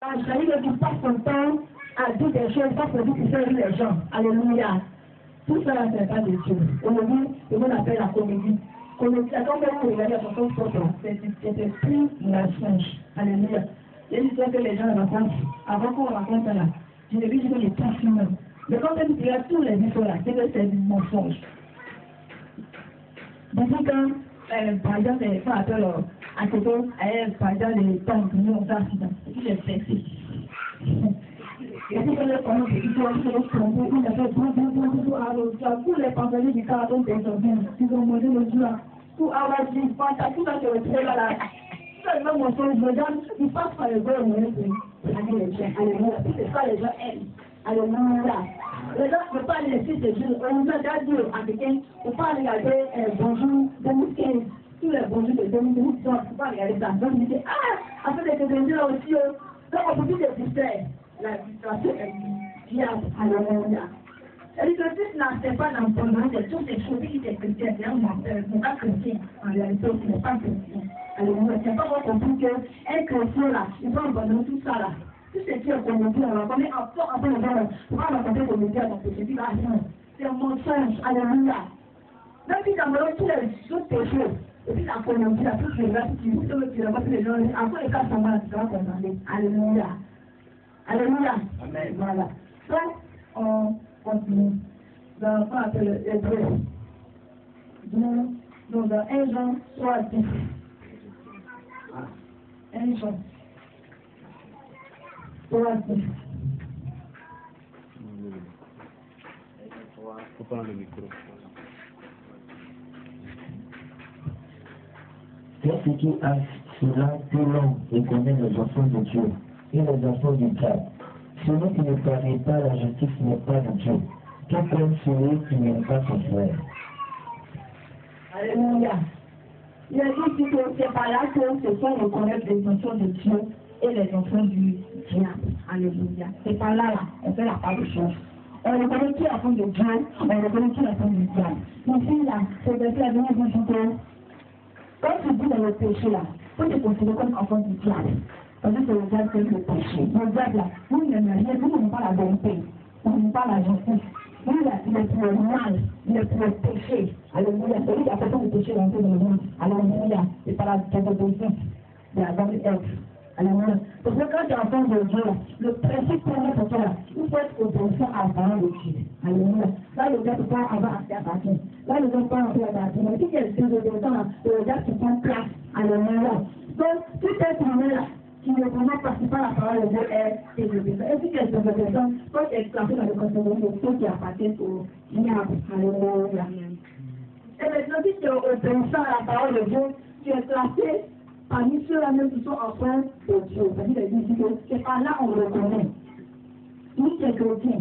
C'est-à-dire qu'il passe son temps à dire des choses, pas pour dire qu'il fait rire les gens. Alléluia. Tout ça, c'est pas de Dieu. Aujourd'hui, le monde appelle la comédie. Comédie, quand vous regardez la chanson photo, c'était plus mensonge. Alléluia. Il y a une histoire que les gens racontent, avant qu'on raconte là, je l'ai vu sur les parfums. Mais quand on regarde tous les histoires là, c'est du mensonge. Donc quand, par exemple, les femmes appellent à côté, par exemple, les femmes qui ont fait accident, et puis les sexy. Et puis quand les femmes ils ont fait tous les pensées du carton des hommes, ils ont mangé le jour là, tout avoir dit, tout ça se retrouve là. Seulement mon son, je regarde, ils passent par le bon moment pour aller les gens. Alléluia. C'est ça les gens aiment. Alléluia. Les gens ne peuvent pas laisser ces jours. On nous a déjà dit à quelqu'un, il ne faut pas regarder bonjour 2015. Tous les bonjours de 2015, il ne faut pas regarder ça. Donc, il dit, après les télévisions là aussi, donc on peut plus se distraire. La distraction est du diable. Alléluia. C'est-à-dire que si c'est pas dans ton nom, c'est toutes ces choses qui sont chrétiennes, c'est un menteur, ce n'est pas chrétien. En réalité, ce n'est pas chrétien. Alléluia. C'est pas vraiment compris qu'un chrétien là, il faut abandonner tout ça là. Tout ce qui est comédie, on va connaître après le temps, on va raconter comédie à ton péché, puis là, c'est un mensonge. Alléluia. Même si tu as tous les autres péchés, et puis la comédie, la toute les grâces, tu vas pas les gens, après les cas sont mal, tu vas condamner. Alléluia. Alléluia. Amen. Voilà. Donc, on continue. Dans ce qu'on appelle l'hébreu. Donc, dans 1 Jean 3, 10. 1 Jean 3, 10. Faut prendre le micro. C'est ce qui a cela que l'homme reconnaît les enfants de Dieu et les enfants du diable. Celui qui ne permet pas la justice n'est pas de Dieu, tout comme celui qui n'aime pas son frère. Alléluia. Il a dit que c'est par là que ce sont reconnaître les enfants de Dieu et les enfants du diable. Alléluia. C'est par là, on fait la part de choses. On reconnaît qui est l'enfant de Dieu, on reconnaît qui est l'enfant du diable. Mon fils là, c'est verset la dernière fois. Quand tu dis dans le péché là, faut te considérer comme enfant du diable. Parce que c'est le diable qui est le péché. Le diable là, nous n'aimons rien, nous n'aimons pas la vérité, nous n'aimons pas la justice. Lui là, il est pour le mal, il est pour le péché. Alléluia. C'est lui qui a fait le péché dans le monde. Alléluia. C'est par la désobéissance de la bonne œuvre. Alléluia. Parce que quand tu es enfant de Dieu, le principe premier pour toi, il faut être obéissant à la parole de Dieu. Alléluia. Là, le gars ne peut pas avoir accès à partir. Là, le gars ne peut pas entrer à partir. Mais si tu es désobéissant, le gars qui prend place. Alléluia. Donc, tout être humain là, qui ne vraiment participe à la parole de Dieu est désobéissant. Et si tu es désobéissant, quand tu es classé dans le conseil de ceux qui appartiennent au diable. Alléluia. Et maintenant, si tu es obéissant à la parole de Dieu, tu es classé parmi ceux-là même qui sont enfants de Dieu. C'est-à-dire que c'est par là qu'on le reconnaît. Si tu es chrétien,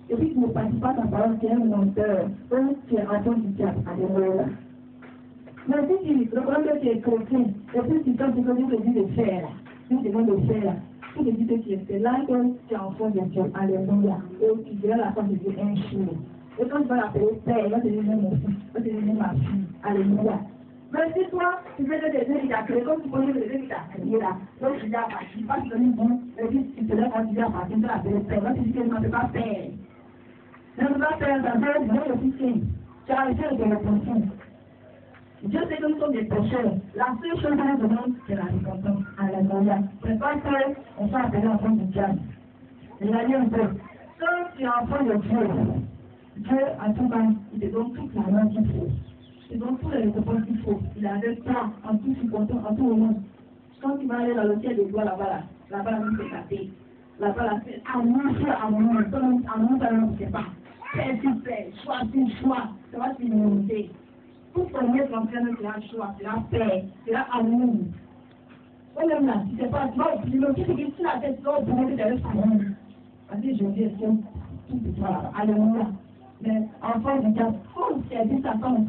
et puis tu ne participes pas à ta parole, tu es un menteur, donc tu es enfant du diable. Alléluia. Mais si tu reconnais que tu es chrétien, et puis tu t'en dis de faire, tu te demandes de faire, tu te dis que tu es là, que tu es enfant de Dieu. Alléluia. Et tu diras la face de Dieu un jour. Et quand tu vas l'appeler père, il va te dire mon fils, il va te dire ma fille. Alléluia. Mais si toi, tu veux te dire qu'il t'a créé, comme tu connais le Dieu qui t'a créé là, donc tu dis à partir, pas te donner bon, et puis tu te lèves quand tu dis à partir, tu vas l'appeler père, là tu dis que tu ne peux pas faire. Tu ne peux pas faire, ça veut dire que tu sais, tu as arrêté de répondre. Dieu sait que nous sommes des pécheurs. La seule chose que nous demande, c'est la repentance. Alléluia. C'est pas qu'on soit appelé enfant du diable. Regardez un peu. Quand tu es enfant de Dieu, Dieu, en tout cas, il te donne toute la main qu'il faut. Il te donne tous les récompenses qu'il faut. Il a avec toi en tout circonstance, en tout moment. Quand tu vas aller dans le ciel de gloire là-bas, là-bas, la main c'est tapé. Là-bas, là, c'est amour, amour, ça ne sait pas. Fais, tu fais, choix, ça va t'immuniter. Pour former ton frère, c'est un choix, c'est la paix, c'est l'amour. Ou même là, si c'est pas, tu vas oublier, mais si tu la tête, tu vas oublier que tu as le amour. Parce que je dis, c'est tout de toi là-bas. Alléluia. Mais enfant du diable, faut servir sa femme.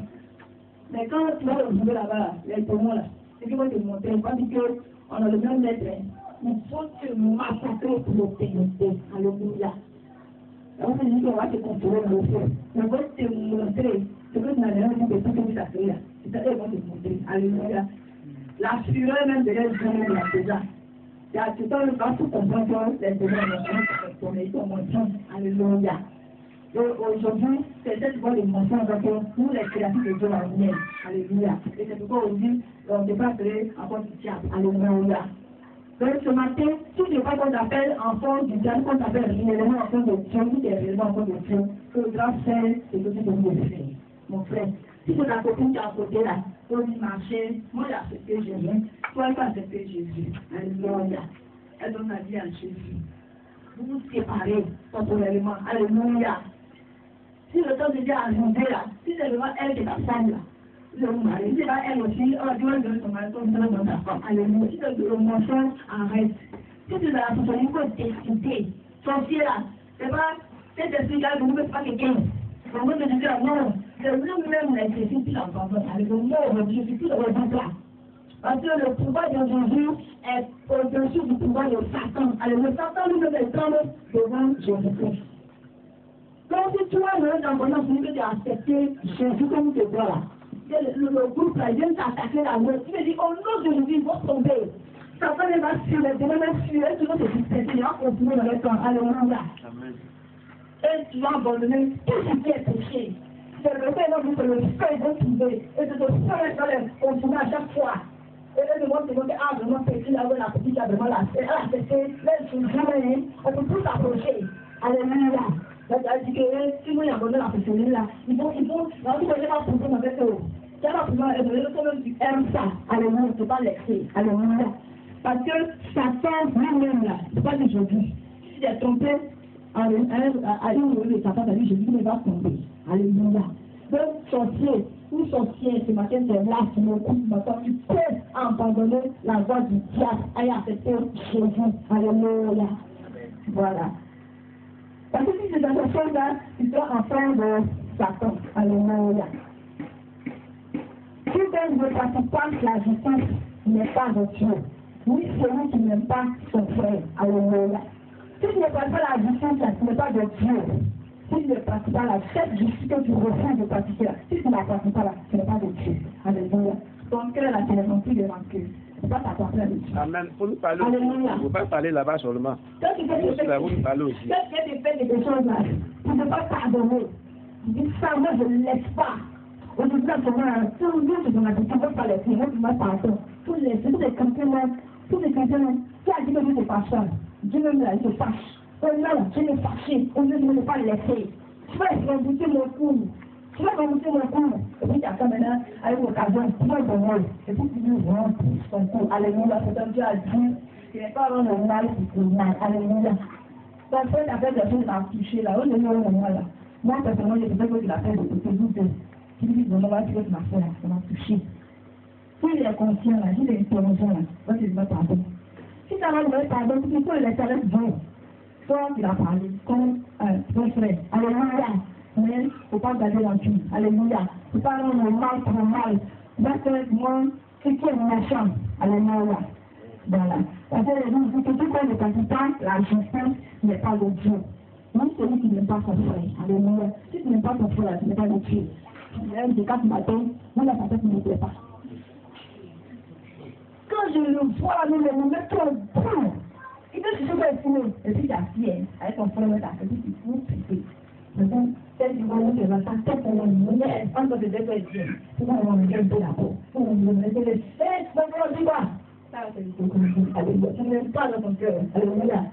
Mais quand tu vas le jouer là-bas, les poumons là, c'est qu'ils vont te montrer. Pas dit qu'on a le même maître. Il faut te massacrer pour le pénétrer. Alléluia. On se dit qu'on va te contrôler dans le feu. Mais on va te montrer. C'est que tu n'as rien dit de tout ce que tu as fait là. C'est ça qu'ils vont te montrer. Alléluia. La fureur même de l'être même là, déjà. Tu ne pas tout comprendre les émotions alléluia. Aujourd'hui, c'est cette bonne émotion que nous, les créatifs de Dieu, on aime. Alléluia. Et c'est pourquoi on dit, on ne peut pas créer enfant du diable. Alléluia. Donc ce matin, si je ne pas qu'on appelle enfant du diable, qu'on appelle réellement enfant de Dieu, qui est réellement enfant de Dieu, que grâce faire, c'est que tu peux me faire. Mon frère, si c'est ta copine qui est à côté là, pour lui marcher, moi j'ai accepté Jésus, toi tu as accepté Jésus. Alléluia. Elle donne la vie à Jésus. Vous vous séparez temporairement. Alléluia. Si le temps de Dieu est arrivé là, si c'est vraiment elle qui est ta femme là, le mari, si c'est pas elle aussi, oh Dieu va donner son mari, ton dans ta femme. Alléluia. Si le mensonge arrête. Si tu es dans la société, il faut décider. Sorcier là, c'est pas, cet esprit-là, vous ne pouvez pas quelqu'un. Donc vous me dites, non, c'est lui-même là, c'est plus l'enfant. Alléluia. Je suis plus le là. Parce que le pouvoir de Jésus est au-dessus du pouvoir de Satan. Alléluia. Satan lui-même est tombé devant Jésus-Christ. Donc si toi, dans ton enfant, tu as accepté Jésus comme tu es là, le groupe là, il vient t'attaquer la main. Tu me dis, oh non, Jésus, il va tomber. Satan il va suivre, il va suivre, tu vas te disperser, il va continuer dans le temps. Alléluia. Et tu vas abandonner tout ce qui est péché. C'est le fait, c'est le fait de trouver. Et de te faire continuer à chaque fois. Et là, le monde se dit, ah, vraiment, péché, là, la petite, là, vraiment, là, c'est là, je suis jamais, on peut plus s'approcher. Alléluia. Là, tu as dit que si nous y abandonnons la péché, là, il faut, là, tu ne peux pas pousser dans cette eau. Tu vas pas pouvoir, toi-même, tu aimes ça. Alléluia, tu ne peux pas laisser. Alléluia. Parce que Satan, lui-même, là, c'est pas de Jésus. Si tu es trompé, à une heure de Satan, t'as dit, Jésus ne va tomber. Alléluia. Donc, sorcier, ou sorcier, ce matin, c'est là, tu me coupes, maintenant, tu peux abandonner la voix du diable et accepter Jésus. Alléluia. Voilà. Parce que si c'est dans cette chose-là, tu seras enfant de Satan. Alléluia. Si quelqu'un ne pratique pas la justice, il n'est pas de Dieu. Oui, celui qui n'aime pas son frère. Alléluia. Si tu ne pratiques pas la justice, tu n'es pas de Dieu. Si tu ne pratiques pas cette justice que tu refuses de pratiquer, si tu ne la pratiques pas, tu n'es pas de Dieu. Alléluia. Donc, quelle est la télévision de vaincu? C'est pas ta parole de Dieu. Amen. Pour nous parler, il ne faut pas parler là-bas seulement. Quand tu fais parler aussi. Quand tu fais des choses là, tu ne peux pas pardonner. Tu dis ça, moi je ne laisse pas. Aujourd'hui, là, tu ne peux pas laisser, moi tu m'as pardon. Tous les chrétiens, qui a dit que Dieu n'est pas seul. Dieu même là, il se fâche. Oh non, Dieu est fâché. Oh Dieu ne peut pas le laisser. Tu vas rebouter mon cou. Tu vas rebouter mon cou. Et puis tu as ça maintenant, avec l'occasion, tu vas donner. Et puis tu lui rends son cou. Alléluia. C'est comme Dieu a dit. Il n'est pas vraiment normal pour le mal. Alléluia. Donc, quand tu as fait des choses à toucher là, on est normal là. Moi, personnellement, j'ai fait que tu l'as fait de te douter. Tu lui dis, non, va tu veux que ma soeur là, ça m'a touché. Si il est conscient là, s'il est intelligent là, moi je lui dis pardon. Si ça va lui dire pardon, il faut le laisser avec Dieu. Toi, tu l'as parlé, comme ton frère. Alléluia. Mais il ne faut pas garder la vie. Alléluia. Il ne faut pas rendre le mal pour le mal. Va faire moi ce qui est méchant. Alléluia. Voilà. Parce que les gens disent que tout ne pratique pas la justice n'est pas de Dieu. Même celui qui n'aime pas son frère. Alléluia. Si tu n'aimes pas ton frère, tu n'es pas de Dieu. Même des 4 matins, moi la tête ne me plaît pas. Quand je le vois, je me mets trop bon. Il veut que je sois estimé. Et puis il a fier avec son frère, il a fait du tout, maintenant, celle qui va nous faire ça, tête pour nous, mais entre les deux bien. Pourquoi on va me dire de la peau? Pourquoi on va me dire les fesses? Pourquoi on dit quoi? Ça, c'est le coup. Alléluia. Tu n'aimes pas dans ton cœur. Alléluia.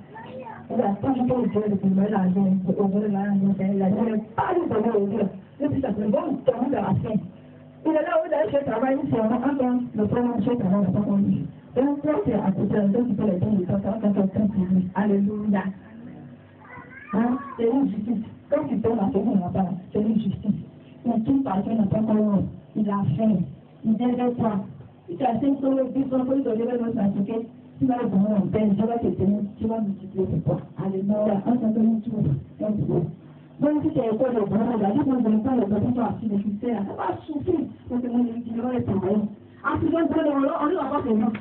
Voilà, quand je parle de Dieu, je me mets l'argent, je me mets l'argent, je ne mets pas de donner au Dieu. Depuis ça, c'est bon, tu as la fin. Il est là où d'ailleurs je travaille, c'est un temps, le premier je travaille, n'a pas connu. Donc, toi, c'est à côté de tu peux les donner, ça va quand quelqu'un qui dit, alléluia. Hein? C'est une justice. Quand tu donnes à quelqu'un, n'a pas, c'est une justice. Mais qui par n'a pas connu, il a faim, il devait toi. Si tu as 5 euros, 10 euros, tu devais nous pratiquer. Tu vas le donner en peine, tu vas te tenir, tu vas multiplier pour toi. Alléluia. On s'en donne tout. Donc, si tu es école de bonheur, la vie ne donne pas le besoin de assis de fixer, ça va souffrir. Donc, moi, je vais travailler. En tout cas, on ne va pas faire ça.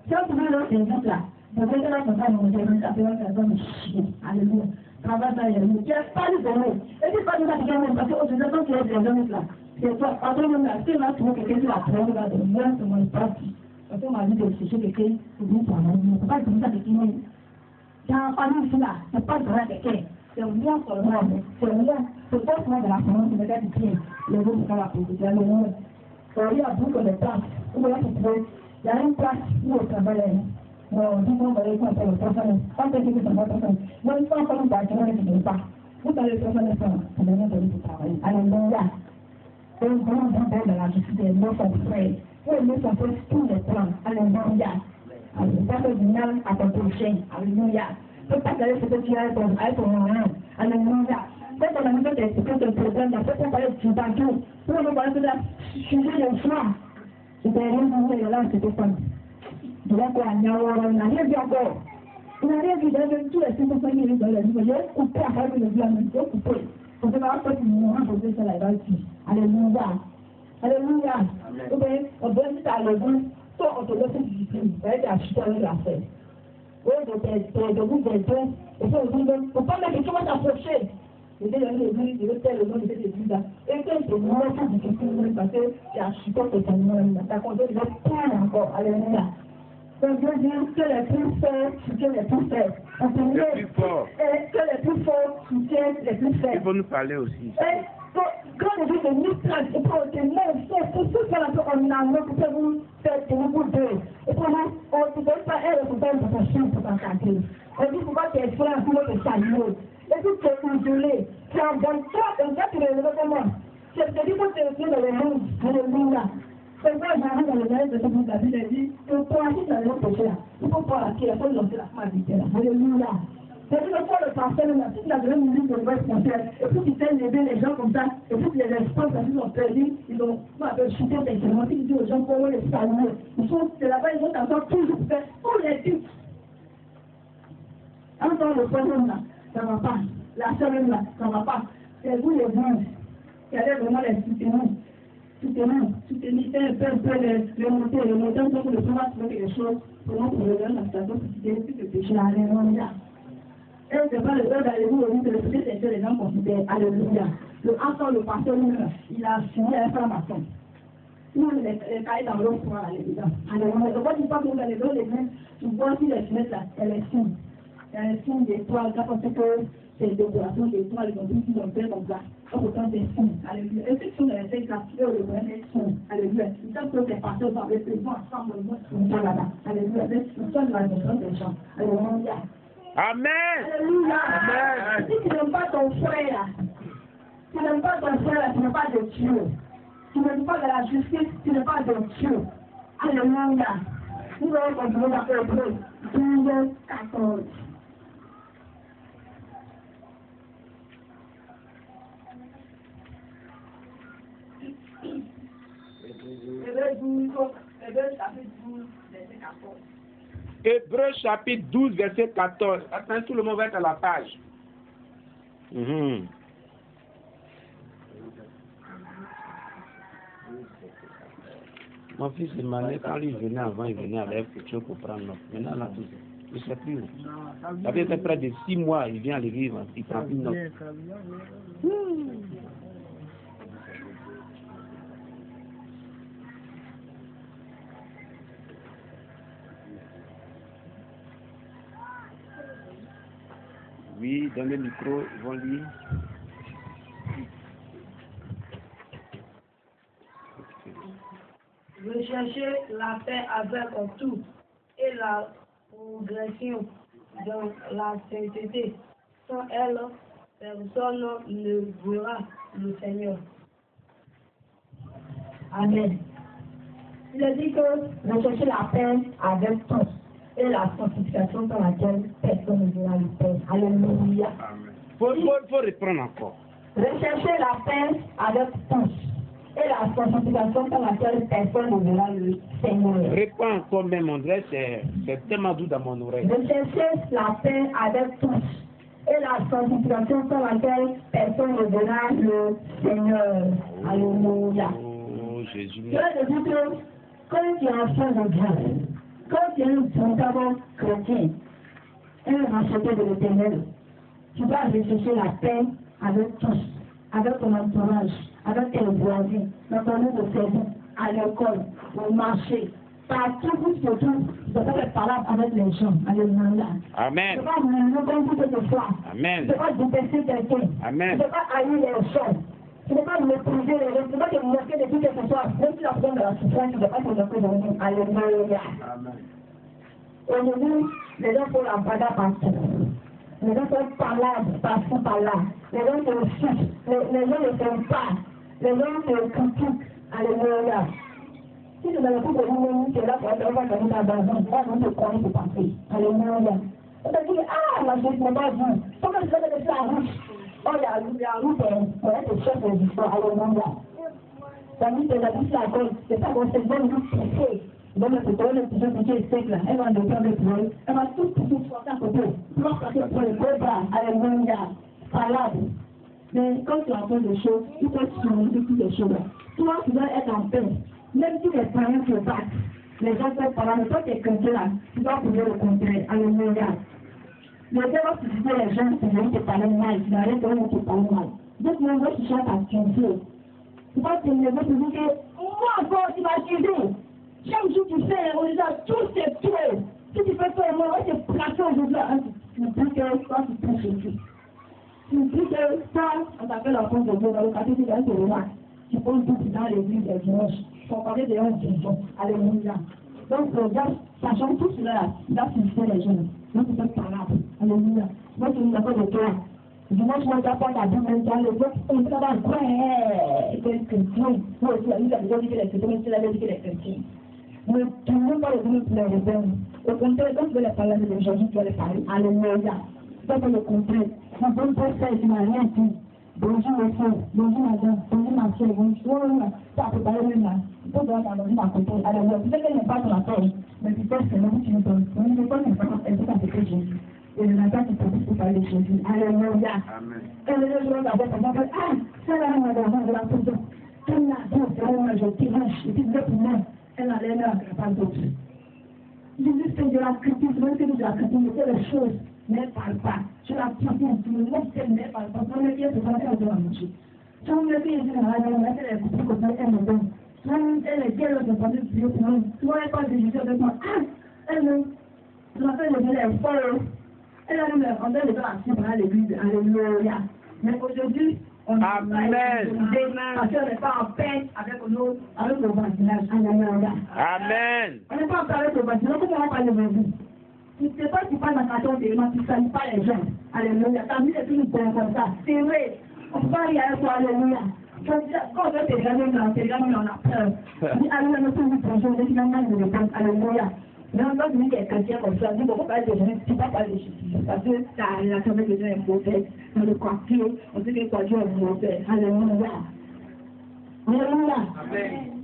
Si on pouvait leur faire ça, donc, là, on va nous dire, ça fait un peu de chier. Alléluia. Travaille dans les rues. Tu n'as pas de bonheur. Et tu pas de la parce qu'aujourd'hui, quand tu es des hommes là, c'est toi, après, même là, tu vas trouver quelqu'un qui va prendre, va devenir, c'est mon parti. Ọjọ́ màá ní oṣù ṣe kékeré ìlú ìtàwọn ọmọ bàbá ìtòmítà kékeré ní dáhàpá ní ìfúnà ẹ̀pá ìtọ́ra kẹ̀kẹ́ tẹ̀wọ́n ọ̀sọ̀rọ̀ náà mi tẹ̀wọ́n tó bọ́ fún ọ̀dà àfọ̀n ọ̀sẹ̀ mẹ́ta ti tiẹ̀ lọ́wọ́ mi kára kò tẹ̀lé lọ́wọ́ rẹ̀. Ọ̀rọ̀ yà bú kọ̀lẹ̀ tán ó wọ́n ti pé yàrá ń pa ní òkè abẹ́rẹ́ yẹn ọ̀dún tó ń bẹ̀rẹ̀ fún ọ̀sẹ̀ ìtọ́sọ́nẹ̀ wọ́n tẹ̀ kí ìtọ́sọ́nẹ̀ wọ́n ń fọ́n fọ́n gbàjẹ́ wọ́n ti dè pa wọ́n tẹ̀lé ìtọ́sọ́nẹ̀ sọ̀rọ̀ ọ̀dọ̀ ní ọ̀dọ̀ ìtàwọn yìí hallelujah. Ohun tó ń bọ̀ bẹ̀rẹ̀ láti fi dẹ̀ lọ́fọ̀ fẹ́ wọ́n lè sọ pé school the plan hallelujah. Àlùfáàfẹ́ ìdíná àtọ̀tọ̀ ìṣẹ́ hallelujah. Tó pàtàkì fún tó kí àìsàn ọ̀ràn hallelujah. Bẹ́ẹ̀ ni wọ́n tẹ̀sí pé tẹ̀sí program náà fẹ́ pàtàkì ìjìbá jù wọ́n ló parí sílẹ̀ ṣùgbọ́n yẹn fún à ìbẹ̀rẹ̀ ní ilé ìyọ̀ láti tó pọ̀ ìwọ́pọ̀ àyàwó ọ̀rọ̀ ìnáyé bí ọgbọ̀ ìnáyé bí ìdájọ́ tí ẹ̀sìn tó fẹ́ ní ìlú ìgbàlẹ̀ nígbà yóò kú pé àkàrí ìlú ìgbàlẹ̀ yóò kú pé kò tó máa pẹ́ tìmú wọn kò tó ṣẹlẹ̀ ìbáṣì hallelujah hallelujah ó bẹ ọ̀bẹ níta lọ́dún tó ọ̀tọ̀ lọ sí ìdìbò ìbẹ̀rẹ̀ àṣìṣe lórí àfẹ́ ó yẹ tẹ̀ẹ̀dọ̀gbùgbẹ̀dọ̀ òfin òdúgbò òfin mẹ́kì tí wọ́n ṣàfọ́ṣe ìdílé ní ìlú ìlú tẹ́lẹ̀ lórí ìdílé ìdílé ẹgbẹ́ ìdòwò wọn fún ìdíkùn ní ìgbà tó yà ṣùgbọ́n kò tẹ̀lé wọn nígbà tá a kọ́ lórí lọ́pọ̀ àkọ́ hallelujah. Donc Dieu dit que les plus forts soutiennent les plus faibles. Et que les plus forts soutiennent les plus faibles. Il faut nous parler aussi. Et quand on dit que nous traçons, et pour que nous faisons tout ça en allemand, pour que vous faites beaucoup d'eux. Et pour nous, on ne peut pas être pour faire une protection pour un quartier. On dit pourquoi tu es frère, pour le salut. Et puis tu es isolé. Tu es en bonne foi, et là tu es le comment. C'est ce que dit que tu es dans le monde. Alléluia. C'est vrai, j'arrive dans le mail de ce que vous avez dit, que pour agir dans le péché, il faut pas la il faut lancer la femme d'État. Alléluia. C'est une fois le pasteur, si tu as donné une ligne de nouvelles frontières, et puis tu t'es levé les gens comme ça, et puis les responsables, quand ils ont perdu, ils ont chuté tellement, ils disent aux gens comment les saluer. Ils sont, c'est là-bas, ils ont encore toujours fait tous les titres. Encore le problème là, ça ne va pas. La semaine là, ça ne va pas. C'est vous les blancs, qui allez vraiment les soutenir. Soutenir, faire le montant pour le pouvoir faire quelque chose, pour nous, pour le donner la station, pour que le péché, alléluia. Et c'est pas le temps d'aller vous au que le péché, c'est que les gens considèrent, alléluia. Encore le pasteur, il a signé un franc-maçon. Nous, les cahiers dans l'eau, pour aller dedans. Alléluia. Donc, quand tu parles dans les deux, les mains, tu vois si les fenêtres là, elles est signe. Elle est signe d'étoiles, quand on sait que c'est une décoration d'étoiles, ils ont dit qu'ils ont fait comme ça. Autant des signes, alléluia. Et c'est sur les faits capturés, le vrai signes, alléluia. Ils savent que les pasteurs sont avec les gens ensemble, ils sont là-bas, alléluia. Ils sont dans la maison des gens, alléluia. Amen. Alléluia. Amen. Si tu n'aimes pas ton frère, tu n'aimes pas ton frère, tu n'es pas de Dieu. Tu n'aimes pas de la justice, tu n'es pas de Dieu. Alléluia. Nous allons continuer dans Hébreux 12, 14. Hébreux chapitre 12, verset 14. Attends, tout le monde va être à la page. Mon fils demandait, quand lui venait avant, il venait avec quelque chose pour prendre note. Maintenant, là, tout ça. Je ne sais plus où. Ça fait près de 6 mois, il vient à l'église, il prend plus de note. Oui, dans le micro, ils vont lire. Recherchez la paix avec tout et la progression dans la sainteté. Sans elle, personne ne verra le Seigneur. Amen. Il a dit que rechercher la paix avec tous et la sanctification dans laquelle personne ne verra le Père. Alléluia. Faut reprendre encore. Rechercher la paix avec tous et la sanctification dans laquelle personne ne verra le Seigneur. Réponds encore même, mon Dieu, c'est tellement doux dans mon oreille. Rechercher la paix avec tous et la sanctification dans laquelle personne ne verra le Seigneur. Alléluia. Oh, Jésus. Je vais te dire que quand tu es enfant de Dieu, quand tu es un véritable chrétien, un racheté de l'Éternel, tu dois rechercher la paix avec tous, avec ton entourage, avec tes voisins, dans ton lieu de service, à l'école, au marché, partout, plus que tout, je dois faire parler avec les gens. Alléluia. Amen. Je ne dois pas me conduire de foi. Amen. Je ne dois pas détester quelqu'un. Amen. Je ne dois pas haïr les gens. Je ne dois pas mépriser les gens. Je ne dois pas te moquer de qui que ce soit. Même si la personne de la souffrance, je ne dois pas te moquer de nous. Alléluia. Aujourd'hui, les gens font la bagarre partout. Les gens font parler par-ci, par-là. Les gens se souffrent. Les gens ne s'aiment pas. Les gens se critiquent. Alléluia. Si tu n'avais pas de nous, tu es là pour être là pour ta base. On te croit pour passer. Alléluia. On te dit, ah, la chose n'est pas vue. Pourquoi je vais te laisser la route? Oh, la route, on va être chef de l'histoire. Alléluia. Ça dit que la vie, la cause, c'est pas qu'on se donne une poussée. Dans le pétrole, le petit budget sec là, elle va nous faire le poids. Elle va tout pousser sur sa côté. Pour passer pour le cobra. Alléluia. Salade. Mais quand tu apprends des choses, il faut surmonter toutes les choses. Toi, tu dois être en paix. Même si les parents te battent, les gens peuvent parler, mais toi, tu es chrétien là, tu dois pouvoir le contraire. Alléluia. Le diable va susciter les gens qui viennent te parler mal, qui n'arrêtent pas de te parler mal. Donc, moi, je cherche à tuer. Tu vas te lever pour dire que moi, encore, tu vas tuer. Chaque jour, tu fais, on les a tous c'est tué. Si tu fais ça, moi, on va te placer aujourd'hui. Tu ne dis que toi, tu touches Jésus. Tu ne dis que ça, on t'appelle la compte de Dieu dans le quartier, tu vas te lever. Tu poses tout dans l'église des dimanches. Pour parler des gens qui sont. Alléluia. Donc, sachant tout cela, il va susciter les jeunes. Donc, tu peux parler. Alléluia. Moi, je ne sais pas de toi. Dimanche, moi, je n'ai pas la Bible dans le bloc. On va voir, ouais, quel chrétien. Moi aussi, il a déjà dit que les chrétiens, mais il a dit que les chrétiens. Ne tournez pas les yeux pour les rebelles. Au contraire, quand tu veux les parler de Jésus, tu vas les parler. Alléluia. Ça, c'est le contraire. Ma bonne personne, tu n'as rien dit. Bonjour monsieur, bonjour madame, bonjour ma soeur, bonjour, ça peut parler même là. Il faut donner ta maison à côté. Alléluia. Tu sais qu'elle n'est pas sur la terre, mais tu sais que c'est là où tu nous donnes. On ne peut pas nous faire elle peut t'appeler Jésus. Et le matin, tu peux pour parler de Jésus. Alléluia. Amen. Et le jour, on va dire, ah, ça va, madame, de la prison. Elle n'a pas de problème, je t'irage, et puis de pour elle a l'air là, elle n'a pas d'autre. Jésus fait de la critique, même que de la critique, il fait les choses, mais elle ne parle pas. Je la critique, tu me laisses, mais elle ne parle pas. Pour les pieds, c'est pas elle de la manger. Si on me dit, elle dit, elle est coupée comme ça, elle me donne. Soit elle est guerre, elle est pas de Dieu pour nous. Soit elle parle de Jésus avec moi, ah, elle me, je l'appelle le Dieu, elle est folle. Elle a même on donne les gens à suivre à l'église, alléluia. Mais aujourd'hui, on n'est pas parce qu'on n'est pas en paix avec le voisinage, alléluia. Amen. On n'est pas en paix avec le voisinage, comment on parle de Jésus? Tu ne sais pas si tu parles dans ta tombe, tu ne salues pas les gens, alléluia. Ta vie est toujours comme ça, c'est vrai. On ne peut pas y aller pour alléluia. Quand on fait tes gamins, on a peur. On dit alléluia, nous sommes bonjour, on dit finalement, nous répondons, alléluia. Mais on va dire qu'il y a quelqu'un comme ça, on dit pourquoi parler de Jésus, tu ne peux pas parler de Jésus. Parce que ta relation avec les gens est mauvaise. Dans le quartier, on dit que le quartier est mauvais. Alléluia. Alléluia.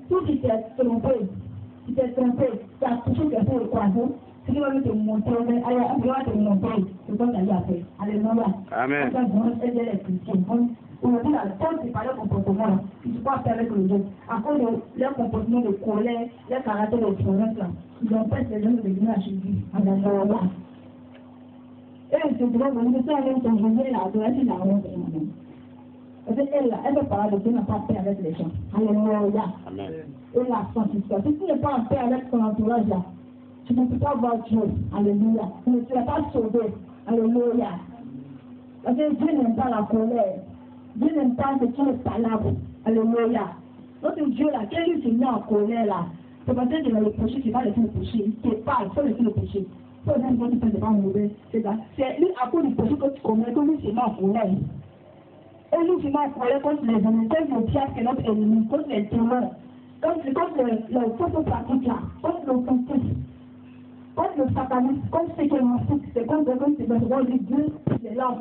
Si tu t'es trompé, tu as touché quelqu'un au croisement, si tu vas te montrer, on va te montrer ce qu'on t'a dit à faire. Alléluia. Amen. Aider les chrétiens. Aujourd'hui, la cause, c'est pas leur comportement. Ils ne sont pas faire avec les autres. À cause de leur comportement de colère, leur caractère de violence, ils empêchent les gens de venir à Jésus. Alléluia. Et c'est vrai, vous ne savez pas que Jésus est là, tu vas dire la honte de moi-même. Parce qu'elle, elle veut parler de Dieu, n'a pas paix avec les gens. Alléluia. Amen. Et la sanctification. Si tu n'es pas en paix avec ton entourage, là, tu ne peux pas voir Dieu. Alléluia. Tu ne seras pas sauvé. Alléluia. Parce que Dieu n'aime pas la colère. Dieu n'aime pas ce qui est palabres. Alléluia. Notre Dieu là, quand il s'est mis en colère là, c'est parce que dans le péché, tu vas laisser le péché. Tu parles, il faut laisser le péché. Il faut même que tu fais pas mauvais. C'est lui à cause du péché que tu commets, que lui s'est mis en colère. Et lui s'est mis en colère contre les ennemis, contre le diable qui est notre ennemi, contre les témoins, contre le faux pratique là, contre le conflit, contre le satanisme, contre ce qui est mystique, c'est contre Dieu, c'est là.